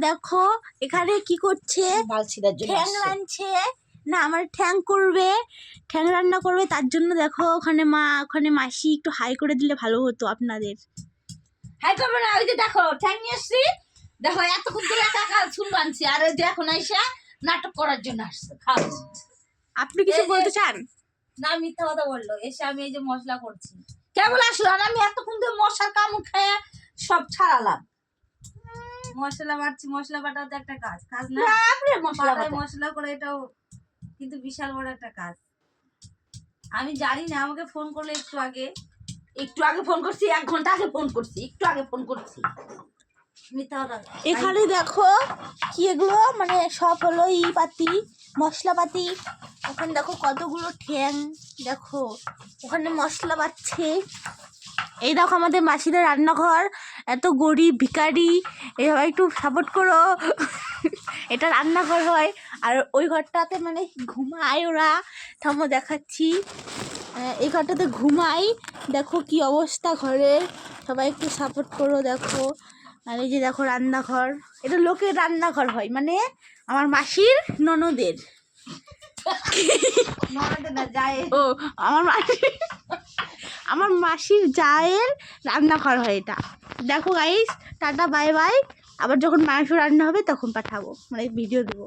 দেখো এখানে কি করছে, ঠ্যাং রাঁধছে না, আমার ঠ্যাং করবে, ঠ্যাং রান্না করবে। তার জন্য দেখো ওখানে মাসি একটু হাই করে দিলে ভালো হতো আপনাদের। হাই করবো না, ওই যে দেখো ঠ্যাং নিয়ে আসছি, দেখো এতক্ষণ ধরে টাকা চুল বানছি, আর ওই যে এখন আইসা নাটক করার জন্য আসছে। খাও, আপনি কিছু বলতে চান? না, মিথ্যা কথা বললো। এসে আমি এই যে মশলা করছি, কেবল আসলো, আর আমি এতক্ষণ ধরে মশার কামড় খেয়ে সব ছাড়ালাম। মশলা বাটছি, মশলা বাটাও তো একটা কাজ না? মশলা করে এটাও কিন্তু বিশাল বড় একটা কাজ। আমি জানি না, আমাকে ফোন করলে একটু আগে ফোন করছি, 1 ঘন্টা আগে ফোন করছি, একটু আগে ফোন করছি। এখানে দেখো কি এগুলো, মানে সব হলো পাতি মশলাপাতি। ওখানে দেখো কতগুলো ঠ্যাং, দেখো ওখানে মশলা বাচ্ছে। এই দেখো আমাদের মাসিদের রান্নাঘর, এত গরিব ভিখারি, এভাবে একটু সাপোর্ট করো। এটা রান্নাঘর হয়, আর ওই ঘরটাতে মানে ঘুমায় ওরা। থামো দেখাচ্ছি, এই ঘরটাতে ঘুমাই। দেখো কি অবস্থা ঘরের, সবাই একটু সাপোর্ট করো। দেখো, আর এই যে দেখো রান্নাঘর, এটা লোকের রান্নাঘর হয়, মানে আমার মাসির ননদের। ও আমার মাসির জায়ের রান্নাঘর হয় এটা। দেখো গাইস, টাটা বাই বাই। আবার যখন মাংস রান্না হবে তখন পাঠাবো, মানে ভিডিও দেবো।